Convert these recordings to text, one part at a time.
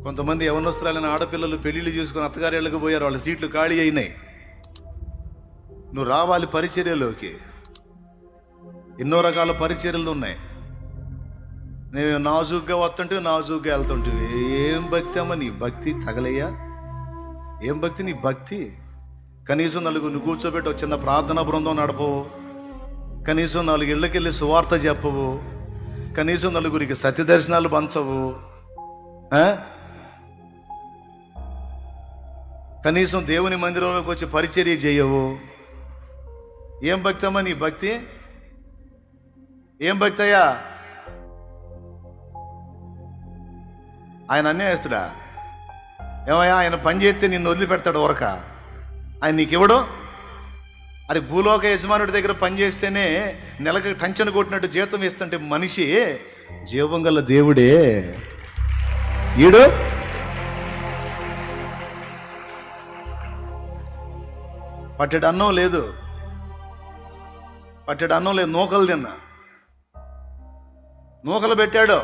కొంతమంది యవనస్తురాలైన ఆడపిల్లలు పెళ్లిళ్ళు చేసుకుని అత్తగారేళ్ళకి పోయారు, వాళ్ళ సీట్లు ఖాళీ అయినాయి. నువ్వు రావాలి పరిచర్యలోకి. ఎన్నో రకాల పరిచర్యలు ఉన్నాయి. నేను నాజూగ్గా వస్తుంటే నాజూగ్గా వెళ్తుంటే ఏం భక్తి అమ్మ నీ భక్తి తగలయ్యా, ఏం భక్తి నీ భక్తి. కనీసం నలుగురిని కూర్చోబెట్టి ఒక చిన్న ప్రార్థనా బృందం నడపవు, కనీసం 4 ఇళ్ళకెళ్ళి సువార్త చెప్పవు, కనీసం నలుగురికి సత్య దర్శనాలు పంచవు, కనీసం దేవుని మందిరంలోకి వచ్చి పరిచర్య చేయవు. ఏం భక్తి అమ్మా నీ భక్తి, ఏం భక్తి అయ్యా? ఆయన అన్యాయస్తుడా? ఏమయ్యా, ఆయన పని చేస్తే నిన్ను వదిలిపెడతాడు వరక? ఆయన నీకు ఇవ్వడు. అది భూలోక యజమానుడి దగ్గర పని చేస్తేనే నెలకు టంచన కొట్టినట్టు జీతం ఇస్తుంటే మనిషి జీవం గల దేవుడే ఈడు. పట్టెడు అన్నం లేదు, పట్టెడు అన్నం లేదు, నూకలు తిన్నా. నూకలు పెట్టాడు,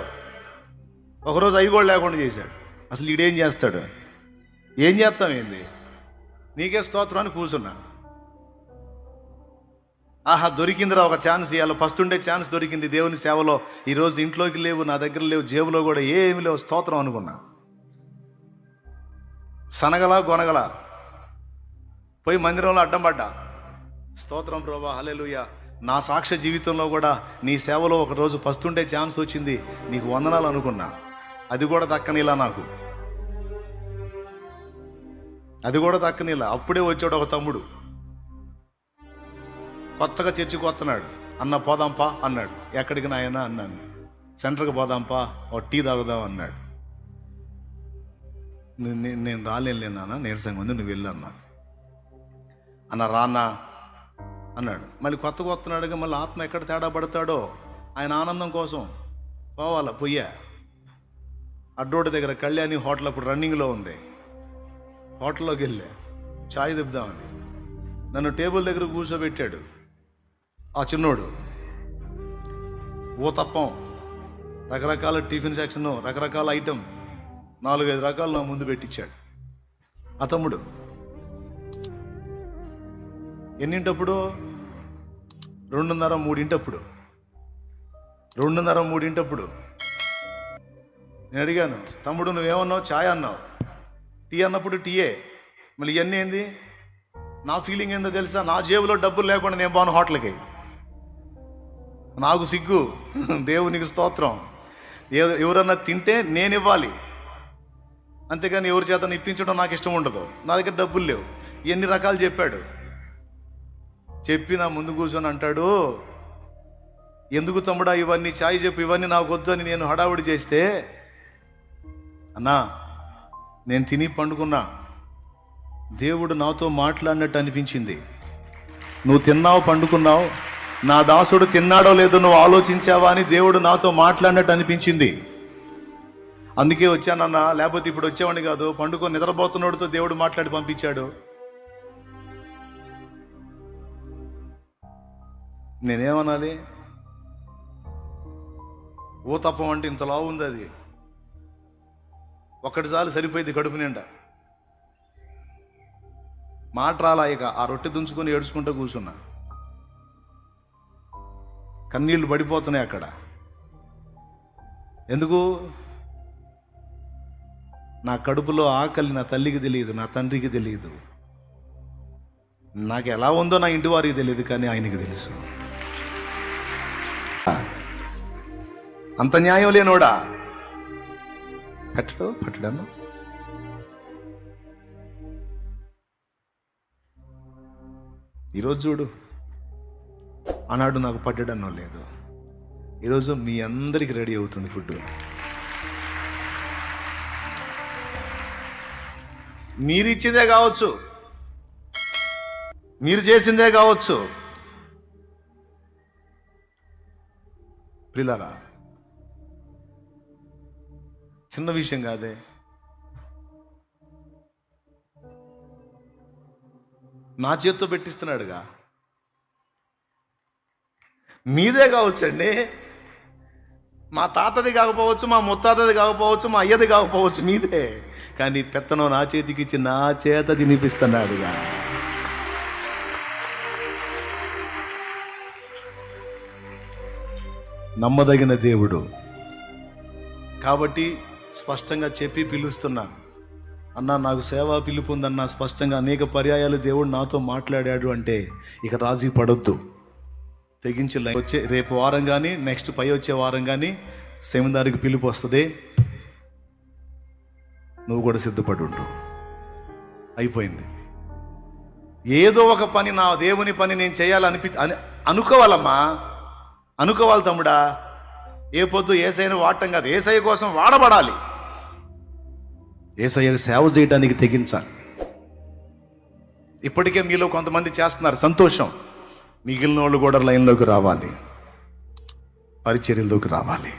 ఒకరోజు అవి కూడా లేకుండా చేశాడు. అసలు ఈడేం చేస్తాడు? ఏం చేస్తాం ఏంది? నీకే స్తోత్రాన్ని కూర్చున్నా. ఆహా, దొరికిందిరా ఒక ఛాన్స్, ఇవాళ ఫస్ట్ ఉండే ఛాన్స్ దొరికింది దేవుని సేవలో. ఈరోజు ఇంట్లోకి లేవు, నా దగ్గర లేవు, జేబులో కూడా ఏమి లేవు, స్తోత్రం అనుకున్నా. సనగల గొనగల పోయి మందిరంలో అడ్డం పడ్డా. స్తోత్రం ప్రభా, హల్లెలూయా. నా సాక్ష్య జీవితంలో కూడా నీ సేవలో ఒకరోజు ఫస్ట్ ఉండే ఛాన్స్ వచ్చింది, నీకు వందనాలు అనుకున్నా. అది కూడా దక్కనిలా నాకు, అది కూడా దక్కనిలా. అప్పుడే వచ్చాడు ఒక తమ్ముడు, కొత్తగా చర్చికి వస్తున్నాడు. అన్న పోదాంపా అన్నాడు. ఎక్కడికి నాయనా అన్నాను. సెంటర్కి పోదాంపా, ఒక టీ తాగుదాం అన్నాడు. నేను రాలేనా, నీరసంగా ఉంది, నువ్వు వెళ్ళన్నా అన్న. రానా అన్నాడు. మళ్ళీ కొత్తగా వస్తున్నాడుగా, మళ్ళీ ఆత్మ ఎక్కడ తేడా పడతాడో ఆయన ఆనందం కోసం పోవాలా. పొయ్యా అడ్డోటి దగ్గర కళ్యాణి హోటల్ అప్పుడు రన్నింగ్లో ఉంది. హోటల్లోకి వెళ్ళా, ఛాయ్ తిప్పుదామని. నన్ను టేబుల్ దగ్గర కూర్చోబెట్టాడు ఆ చిన్నోడు. ఊతప్పం, రకరకాల టిఫిన్ సెక్షన్, రకరకాల ఐటమ్, 4-5 రకాలు నా ముందు పెట్టించాడు ఆ తమ్ముడు. ఎన్నింటప్పుడు? 2:30-3 2:30-3 నేను అడిగాను, తమ్ముడు నువ్వేమన్నావు? ఛాయ్ అన్నావు. టీ అన్నప్పుడు టీయే. మళ్ళీ ఇవన్నీ ఏంది? నా ఫీలింగ్ ఏందో తెలుసా? నా జేబులో డబ్బులు లేకుండా నేను బాను హోటల్కి. నాకు సిగ్గు. దేవునికి స్తోత్రం. ఎవరన్నా తింటే నేను ఇవ్వాలి, అంతేగాని ఎవరి చేత ఇప్పించడం నాకు ఇష్టం ఉండదు. నా దగ్గర డబ్బులు లేవు. ఎన్ని రకాలు చెప్పాడు. చెప్పి నా ముందు కూర్చొని అంటాడు, ఎందుకు తమ్ముడా ఇవన్నీ? ఛాయ్ చెప్పు, ఇవన్నీ నాకు వద్దు అని నేను హడావుడి చేస్తే, అన్నా నేను తిని పండుకున్నా, దేవుడు నాతో మాట్లాడినట్టు అనిపించింది. నువ్వు తిన్నావు, పండుకున్నావు, నా దాసుడు తిన్నాడో లేదో నువ్వు ఆలోచించావా అని దేవుడు నాతో మాట్లాడినట్టు అనిపించింది. అందుకే వచ్చానన్నా, లేకపోతే ఇప్పుడు వచ్చేవాడిని కాదు. పండుకొని నిద్రపోతున్నోడితో దేవుడు మాట్లాడి పంపించాడు. నేనేమనాలి? ఊతప్పం అంటే ఇంతలా ఉంది, అది ఒక్కటిసారి సరిపోయింది కడుపు నిండా. మాట రాలా. ఇక ఆ రొట్టె దుంచుకొని ఏడ్చుకుంటూ కూర్చున్నా. కన్నీళ్లు పడిపోతున్నాయి అక్కడ. ఎందుకు? నా కడుపులో ఆకలి నా తల్లికి తెలియదు, నా తండ్రికి తెలియదు. నాకు ఎలా ఉందో నా ఇంటి వారికి తెలియదు, కానీ ఆయనకి తెలుసు. అంత న్యాయం లేనోడా? పట్టడమ్మా. ఈరోజు చూడు, ఆనాడు నాకు పట్టడన్నో లేదు, ఈరోజు మీ అందరికి రెడీ అవుతుంది ఫుడ్. మీరు ఇచ్చిందే కావచ్చు, మీరు చేసిందే కావచ్చు. ప్రియులారా, చిన్న విషయం కాదే. నా చేత్తో పెట్టిస్తున్నాడుగా. మీదే కావచ్చండి, మా తాతది కాకపోవచ్చు, మా ముత్తాతది కాకపోవచ్చు, మా అయ్యది కాకపోవచ్చు, మీదే. కానీ పెత్తనం నా చేతికి ఇచ్చి నా చేత తినిపిస్తున్నాడుగా. నమ్మదగిన దేవుడు కాబట్టి స్పష్టంగా చెప్పి పిలుస్తున్నా. అన్నా నాకు సేవా పిలుపు ఉందన్నా, స్పష్టంగా అనేక పర్యాయాలు దేవుడు నాతో మాట్లాడాడు అంటే ఇక రాజీ పడొద్దు. తెగించి వచ్చే రేపు వారం కానీ నెక్స్ట్ పై వచ్చే వారం కానీ సెమినార్కి పిలుపు వస్తుంది. నువ్వు కూడా సిద్ధపడి ఉండు. అయిపోయింది. ఏదో ఒక పని, నా దేవుని పని నేను చేయాలని అనుకోవాలమ్మా, అనుకోవాలి తమ్ముడా. ఏ పొద్దు ఏసైని వాడటం కాదు, ఏసయ్య కోసం వాడబడాలి. ఏసయ్యకు సేవ చేయడానికి తెగించాలి. ఇప్పటికే మీలో కొంతమంది చేస్తున్నారు, సంతోషం. మిగిలిన వాళ్ళు కూడా లైన్లోకి రావాలి, పరిచర్యలోకి రావాలి.